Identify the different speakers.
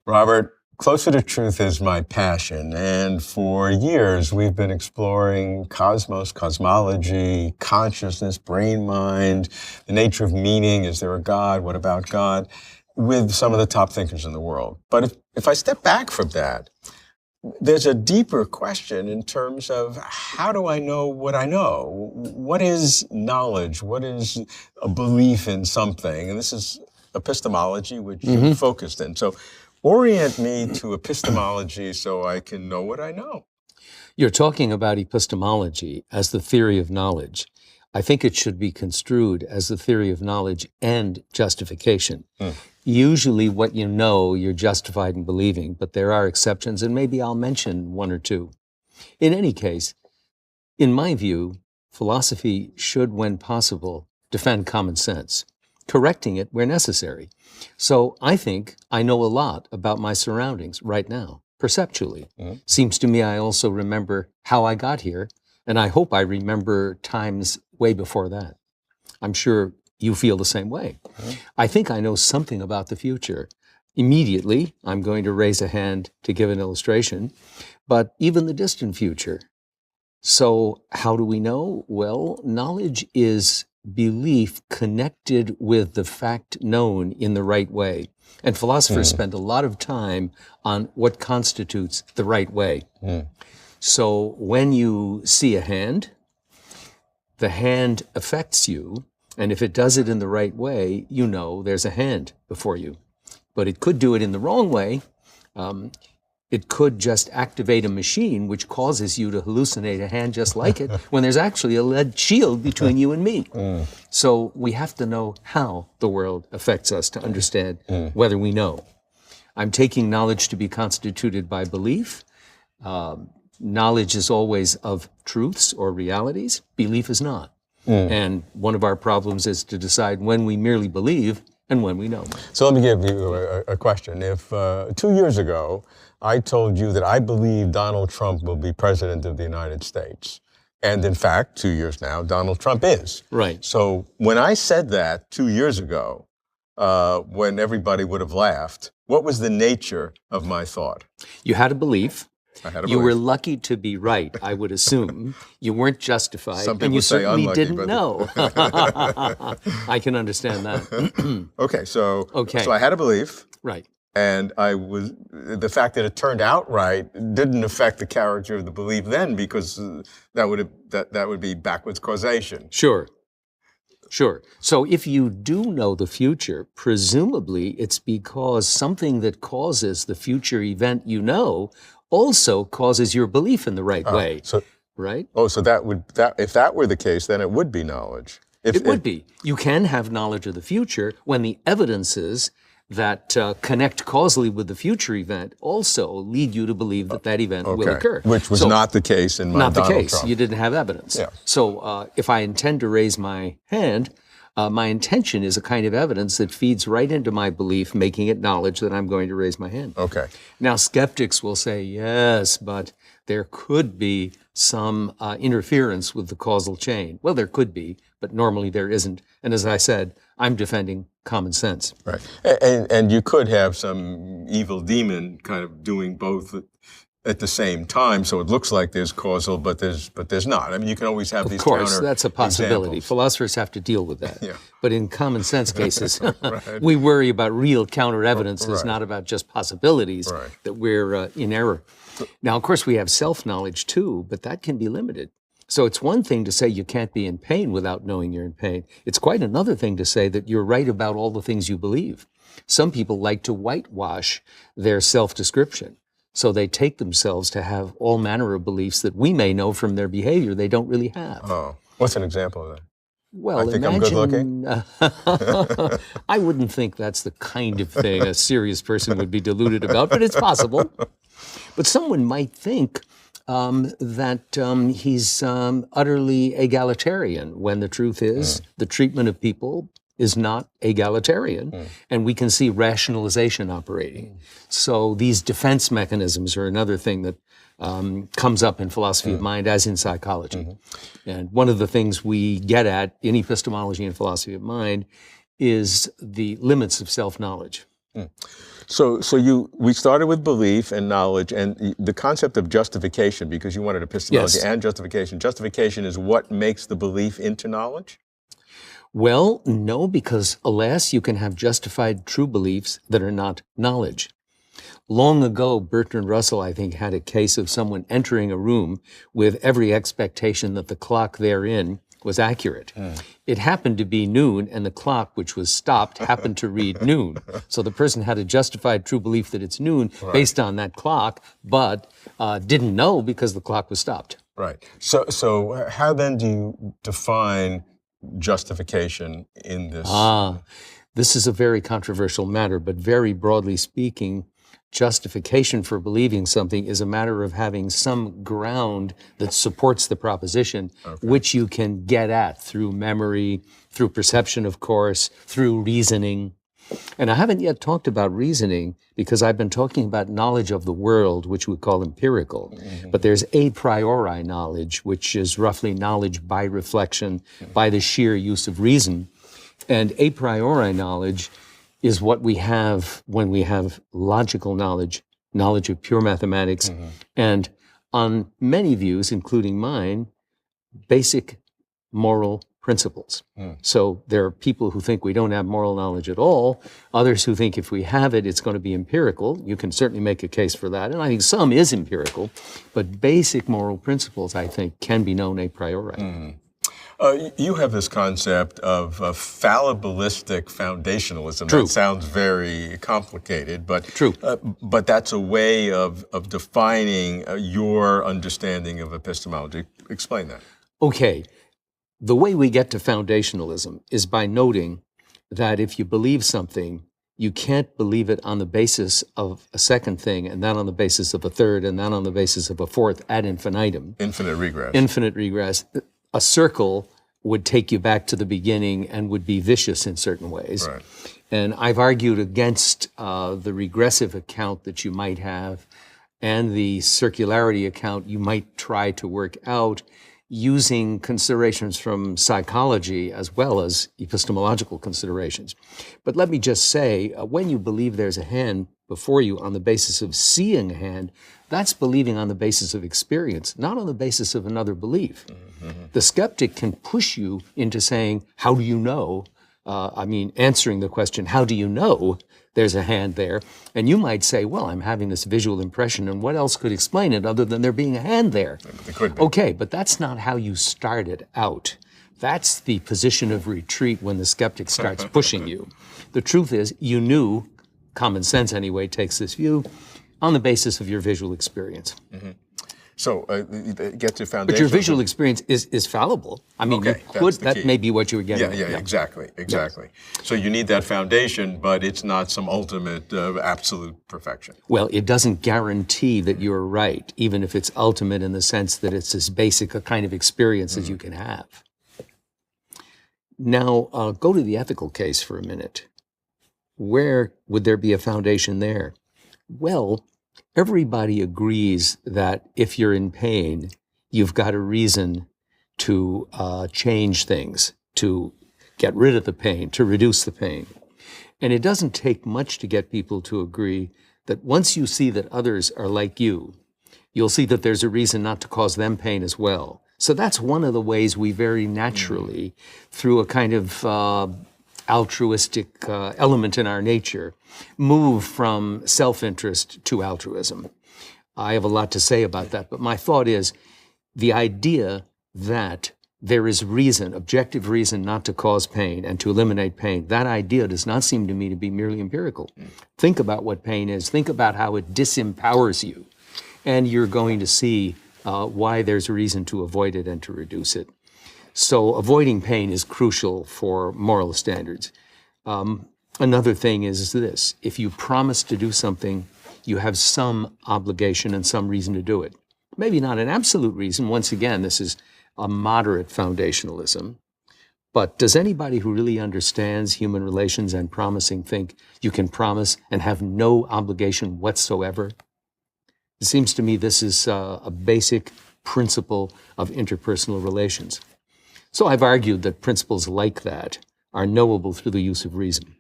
Speaker 1: Robert, closer to truth is my passion, and for years we've been exploring cosmos, cosmology, consciousness, brain-mind, the nature of meaning. Is there a God? What about God? With some of the top thinkers in the world. But if I step back from that, there's a deeper question in terms of how do I know what I know? What is knowledge? What is a belief in something? And this is epistemology, which you focused in. So orient me to epistemology so I can know what I know.
Speaker 2: You're talking about epistemology as the theory of knowledge. I think it should be construed as the theory of knowledge and justification. Usually what you know, you're justified in believing, but there are exceptions, and maybe I'll mention one or two. In any case, in my view, philosophy should, when possible, defend common sense, correcting it where necessary. So I think I know a lot about my surroundings right now, perceptually. Seems to me I also remember how I got here, and I hope I remember times way before that. I'm sure you feel the same way. I think I know something about the future. Immediately, I'm going to raise a hand to give an illustration, but even the distant future. So how do we know? Well, knowledge is belief connected with the fact known in the right way. And philosophers spend a lot of time on what constitutes the right way. So when you see a hand, the hand affects you, and if it does it in the right way, you know there's a hand before you. But it could do it in the wrong way. It could just activate a machine which causes you to hallucinate a hand just like it when there's actually a lead shield between you and me. So we have to know how the world affects us to understand whether we know. I'm taking knowledge to be constituted by belief. Knowledge is always of truths or realities. Belief is not. And one of our problems is to decide when we merely believe and when we know.
Speaker 1: So let me give you a question. If 2 years ago, I told you that I believe Donald Trump will be president of the United States, and in fact, 2 years now, Donald Trump is.
Speaker 2: Right.
Speaker 1: So when I said that 2 years ago, when everybody would have laughed, what was the nature of my thought?
Speaker 2: You had a belief.
Speaker 1: I had a
Speaker 2: You
Speaker 1: belief.
Speaker 2: were lucky to be right, I would assume. You weren't justified,
Speaker 1: Some
Speaker 2: and you
Speaker 1: people say
Speaker 2: certainly
Speaker 1: unlucky,
Speaker 2: didn't
Speaker 1: but-
Speaker 2: know. I can understand that.
Speaker 1: Okay, so
Speaker 2: Okay.
Speaker 1: so I had a belief,
Speaker 2: Right.
Speaker 1: and the fact that it turned out right didn't affect the character of the belief then, because that would be backwards causation.
Speaker 2: Sure. So if you do know the future, presumably it's because something that causes the future event you know also causes your belief in the right way,
Speaker 1: So
Speaker 2: right?
Speaker 1: so if that were the case, then it would be knowledge.
Speaker 2: It would be. You can have knowledge of the future when the evidences that connect causally with the future event also lead you to believe that that event will occur.
Speaker 1: Which was
Speaker 2: So,
Speaker 1: not the case in my
Speaker 2: not the
Speaker 1: Donald
Speaker 2: case.
Speaker 1: Trump.
Speaker 2: You didn't have evidence.
Speaker 1: Yeah.
Speaker 2: So if I intend to raise my hand, my intention is a kind of evidence that feeds right into my belief, making it knowledge that I'm going to raise my hand.
Speaker 1: Okay.
Speaker 2: Now, skeptics will say, yes, but there could be some interference with the causal chain. Well, there could be, but normally there isn't. And as I said, I'm defending common sense.
Speaker 1: Right. And you could have some evil demon kind of doing both at the same time, so it looks like there's causal, but there's not. I mean, you can always have these
Speaker 2: Of course,
Speaker 1: counter
Speaker 2: that's a possibility.
Speaker 1: examples.
Speaker 2: Philosophers have to deal with that.
Speaker 1: Yeah.
Speaker 2: But in common sense cases, we worry about real counter evidences,
Speaker 1: Right.
Speaker 2: not about just possibilities
Speaker 1: Right.
Speaker 2: that we're in error. Now, of course, we have self-knowledge too, but that can be limited. So it's one thing to say you can't be in pain without knowing you're in pain. It's quite another thing to say that you're right about all the things you believe. Some people like to whitewash their self-description. So they take themselves to have all manner of beliefs that we may know from their behavior they don't really have.
Speaker 1: Oh, what's an example of that?
Speaker 2: Well,
Speaker 1: I think I'm good looking?
Speaker 2: I wouldn't think that's the kind of thing a serious person would be deluded about, but it's possible. But someone might think that he's utterly egalitarian, when the truth is the treatment of people is not egalitarian, and we can see rationalization operating. So these defense mechanisms are another thing that comes up in philosophy of mind, as in psychology. And one of the things we get at in epistemology and philosophy of mind is the limits of self-knowledge.
Speaker 1: We started with belief and knowledge and the concept of justification, because you wanted epistemology
Speaker 2: Yes.
Speaker 1: and justification. Justification is what makes the belief into knowledge?
Speaker 2: Well, no, because alas, you can have justified true beliefs that are not knowledge. Long ago, Bertrand Russell, I think, had a case of someone entering a room with every expectation that the clock therein was accurate. It happened to be noon, and the clock, which was stopped, happened to read noon. So the person had a justified true belief that it's noon based on that clock, but didn't know because the clock was stopped.
Speaker 1: Right. So how then do you define justification in this?
Speaker 2: This is a very controversial matter, but very broadly speaking, justification for believing something is a matter of having some ground that supports the proposition, which you can get at through memory, through perception, of course, through reasoning. And I haven't yet talked about reasoning because I've been talking about knowledge of the world, which we call empirical. But there's a priori knowledge, which is roughly knowledge by reflection, by the sheer use of reason. And a priori knowledge is what we have when we have logical knowledge, knowledge of pure mathematics, and on many views, including mine, basic moral principles. So there are people who think we don't have moral knowledge at all, others who think if we have it, it's going to be empirical. You can certainly make a case for that, and I think some is empirical, but basic moral principles, I think, can be known a priori.
Speaker 1: You have this concept of fallibilistic foundationalism.
Speaker 2: True.
Speaker 1: That sounds very complicated, but
Speaker 2: True.
Speaker 1: But that's a way of defining your understanding of epistemology. Explain that.
Speaker 2: Okay. The way we get to foundationalism is by noting that if you believe something, you can't believe it on the basis of a second thing, and then on the basis of a third, and then on the basis of a fourth ad infinitum.
Speaker 1: Infinite regress.
Speaker 2: Infinite regress. A circle would take you back to the beginning and would be vicious in certain ways.
Speaker 1: Right.
Speaker 2: And I've argued against the regressive account that you might have and the circularity account you might try to work out using considerations from psychology as well as epistemological considerations. But let me just say, when you believe there's a hand before you on the basis of seeing a hand, that's believing on the basis of experience, not on the basis of another belief. The skeptic can push you into saying, how do you know? Answering the question, how do you know there's a hand there? And you might say, well, I'm having this visual impression, and what else could explain it other than there being a hand there?
Speaker 1: It could be.
Speaker 2: Okay, but that's not how you started out. That's the position of retreat when the skeptic starts pushing you. The truth is, you knew, common sense anyway takes this view, on the basis of your visual experience.
Speaker 1: So get to foundation.
Speaker 2: But your visual experience is fallible. I mean,
Speaker 1: Okay,
Speaker 2: you could,
Speaker 1: that's the
Speaker 2: that
Speaker 1: key.
Speaker 2: may be what you were getting at.
Speaker 1: Yeah, exactly. So you need that foundation, but it's not some ultimate absolute perfection.
Speaker 2: Well, it doesn't guarantee that you're right, even if it's ultimate in the sense that it's as basic a kind of experience as you can have. Now, go to the ethical case for a minute. Where would there be a foundation there? Well, everybody agrees that if you're in pain, you've got a reason to change things, to get rid of the pain, to reduce the pain. And it doesn't take much to get people to agree that once you see that others are like you, you'll see that there's a reason not to cause them pain as well. So that's one of the ways we very naturally, through a kind of altruistic element in our nature, move from self-interest to altruism. I have a lot to say about that, but my thought is the idea that there is reason, objective reason not to cause pain and to eliminate pain, that idea does not seem to me to be merely empirical. Think about what pain is. Think about how it disempowers you, and you're going to see why there's a reason to avoid it and to reduce it. So avoiding pain is crucial for moral standards. Another thing is this: if you promise to do something, you have some obligation and some reason to do it. Maybe not an absolute reason. Once again, this is a moderate foundationalism. But does anybody who really understands human relations and promising think you can promise and have no obligation whatsoever? It seems to me this is a basic principle of interpersonal relations. So I've argued that principles like that are knowable through the use of reason.